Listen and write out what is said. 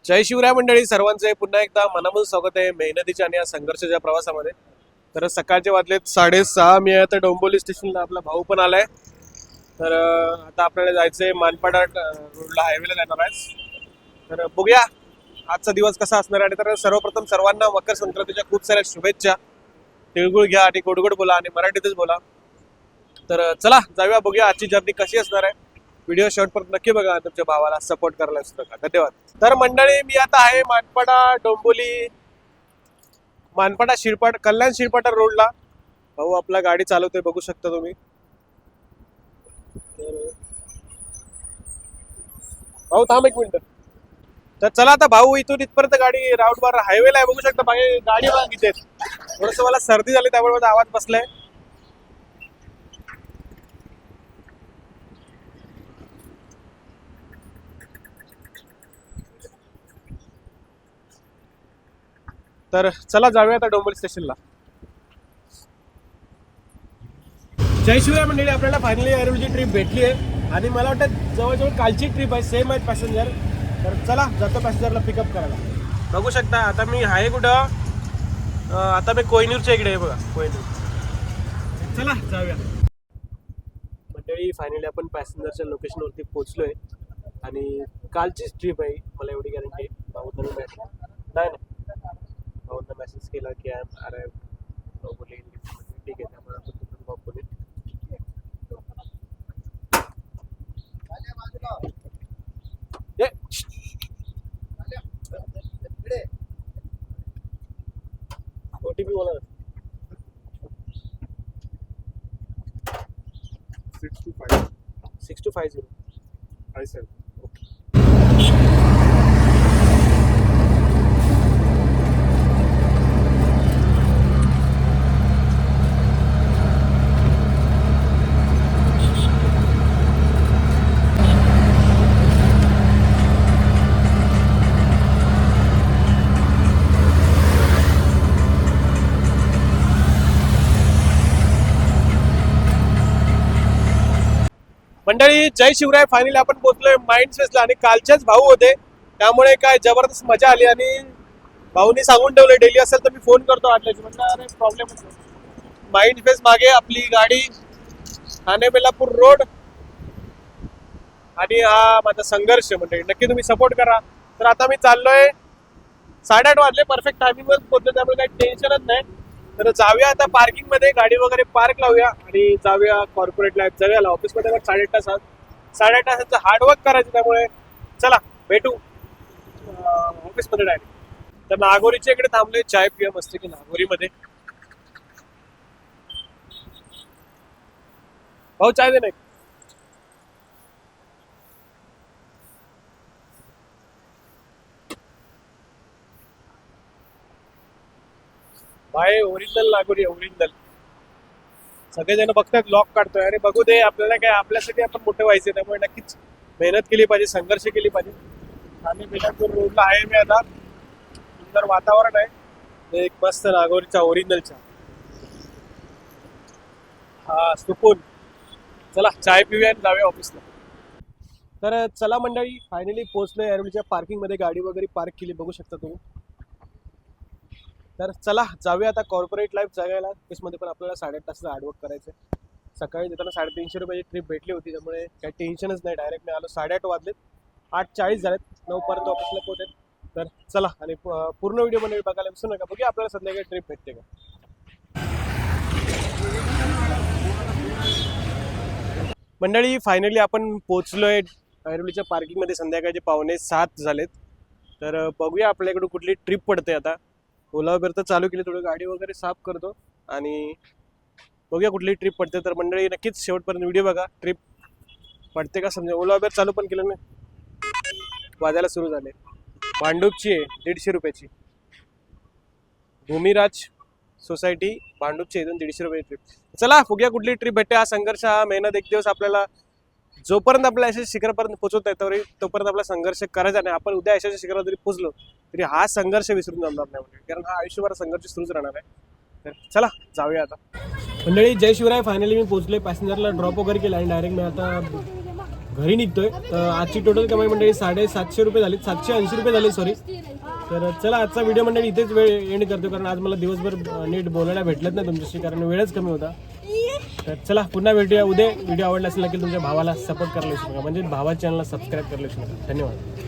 जय शिवराय मंडळी, सर्वांचे पुन्हा एकदा मनापासून स्वागत आहे मेहनतीच्या आणि या संघर्षाच्या प्रवासामध्ये. तर सकाळचे वाजलेत 6:30. मी आता डोंबिवली स्टेशनला, आपला भाऊ पण आलाय. तर आता आपल्याला जायचंय मानपाडा रोडला, हायवेला जाणार आहे. तर बघूया आजचा दिवस कसा असणार आहे. तर सर्वप्रथम सर्वांना मकर संक्रांतीच्या खूप साऱ्या शुभेच्छा. तिळगुळ घ्या आणि गोड गोड बोला आणि मराठीतच बोला. तर चला जाऊया, बघूया आजची जर्नी कशी असणार आहे. व्हिडिओ शेवटपर्यंत नक्की बघा, तुमच्या भावाला सपोर्ट करायला विसरू नका. धन्यवाद. तर मंडळी, मी आता आहे मानपाडा डोंबिवली, मानपाडा शिरपाट, कल्याण शिरपाटा रोडला. भाऊ आपला गाडी चालवतोय, बघू शकता तुम्ही. भाऊ थांब एक मिनिट. तर चला आता भाऊ इथून इथपर्यंत गाडी राऊंड बार हायवेला आहे, बघू शकता. बाकी गाडी बघा किती आहेत. थोडस मला सर्दी झाली त्यामुळे माझा आवाज बसलाय. तर चला जाऊया आता डोंबिवली स्टेशनला. जय शिवराय मंडळी, आपल्याला फायनली ऐरोलीची ट्रिप भेटली आहे आणि मला वाटतं जवळजवळ कालची ट्रिप आहे, सेम आहे पॅसेंजर. तर चला जातो पॅसेंजरला पिकअप करायला. बघू शकता आता मी आहे कुठं. आता मी कोहिनूरच्या इकडे आहे बघा, कोहिनूर. चला जाऊया मंडळी. फायनली आपण पॅसेंजरच्या लोकेशनवरती पोहोचलोय आणि कालचीच ट्रिप आहे, मला एवढी गॅरंटी आहे. भाऊंना मेसेज नाही भाऊंना मेसेज केला की आय एम अराइव्ड बोले. ठीक आहे, त्यामुळे आपण तिथून वापरले. ओटीपी बोला. 6250 57. मंडळी जय शिवराय, फायनली आपण पोहोचलोय माइंड स्पेसला आणि कालचेच भाऊ होते त्यामुळे काय जबरदस्त मजा आली. आणि भाऊनी सांगून ठेवलं डेली असेल तर मी फोन करतो वाटल्याची. म्हटलं अरे प्रॉब्लेम होतो. माइंड स्पेस मागे आपली गाडी, ठाणे बेलापूर रोड आणि हा माझा संघर्ष. मंडळी नक्की तुम्ही सपोर्ट करा. तर आता मी चाललोय, 8:30 वाजले, परफेक्ट टायमिंग वर पोहोचलो त्यामुळे काही टेन्शनच नाही. तर जाऊया आता पार्किंग मध्ये, गाडी वगैरे पार्क लावूया आणि जाऊया कॉर्पोरेट लाईफ जगायला. ऑफिसमध्ये 8.5 तासाचं हार्डवर्क करायचं, त्यामुळे चला भेटू ऑफिसमध्ये डायरेक्ट. तर नागोरीच्या इकडे थांबले, चाय पिया मस्त की नागोरीमध्ये. भाऊ चाय दे नाही. भाई ओरिजिनल नागोरी, ओरिजिनल. सगळेजण बघतात लॉक काढतोय, अरे बघू दे, आपल्याला काय, आपल्यासाठी आपण मोठे व्हायचे, त्यामुळे नक्कीच मेहनत केली पाहिजे, संघर्ष केली पाहिजे. ठाणे बेलापूर रोडला आहे मी आता. सुंदर वातावरण आहे, एक मस्त नागोरीचा ओरिजिनलचा हा सुकून. चला चाय पिऊया आणि जाऊया ऑफिसला. तर चला मंडळी, फायनली पोहोचलोय ऐरोलीच्या पार्किंग मध्ये, गाडी वगैरे पार्क केली, बघू शकता तुम्ही. तर चला जाऊया आता कॉर्पोरेट लाईफ जगायला. ऑफिसमध्ये पण आपल्याला 8.5 तासाचं हार्डवर्क करायचं आहे. सकाळी देताना 350 रुपयाची ट्रिप भेटली होती, त्यामुळे काही टेन्शनच नाही. डायरेक्ट मी आलो, 8:30 वाजलेत, 8:40 झालेत, 9 पर्यंत ऑफिसला पोहोचेल. तर चला, आणि पूर्ण व्हिडिओ मध्ये बघायला विसरू नका. बघूया आपल्याला संध्याकाळी ट्रिप भेटते का. मंडळी फायनली आपण पोहोचलोय ऐरोलीच्या पार्किंगमध्ये. संध्याकाळचे 6:45 झालेत. तर बघूया आपल्याकडे कुठली ट्रिप पडते. आता ओला उबेर तर चालू केली, थोडं गाडी वगैरे साफ करतो आणि बघूया कुठली ट्रिप पडते. तर मंडळी नक्कीच शेवटपर्यंत व्हिडिओ बघा, ट्रिप पडते का समजा. ओला उबेर चालू पण केलं नाही, वाजायला सुरू झाले. भांडूपची आहे 150 रुपयाची, भूमिराज सोसायटी भांडूपची, इथून 150 रुपये ट्रिप. चला बघूया कुठली ट्रिप भेटते. हा संघर्ष, हा मेहनत एक दिवस आपल्याला, जोपर्यंत आपल्या यशाच्या शिखरापर्यंत पोहोचवत आहे तोपर्यंत आपला संघर्ष करायचा नाही. आपण उद्या यशाच्या शिखरावर जरी पोहोचलो तरी हा संघर्ष विसरून जमणार नाही, कारण हा आयुष्यभर संघर्ष सुरूच राहणार आहे. तर चला जाऊया आता. मंडळी जय शिवराय, फायनली मी पोहोचले. पॅसेंजरला ड्रॉप वगैरे केला आणि डायरेक्ट मी आता घरी निघतोय. तर आजची टोटल कमाई मंडळी 750 रुपये झाली, 780 रुपये झाले सॉरी. तर चला आजचा व्हिडिओ मंडळी इथेच वेळ एंड करतो, कारण आज मला दिवसभर नीट बोलायला भेटलंच नाही तुमच्याशी, कारण वेळच कमी होता. तर चला पुन्हा भेटूया उद्या. व्हिडिओ आवडला असेल नक्की तुमच्या भावाला सपोर्ट करायला विसरू नका, म्हणजे भावा चॅनलला सबस्क्राईब करायला विसरू नका. धन्यवाद.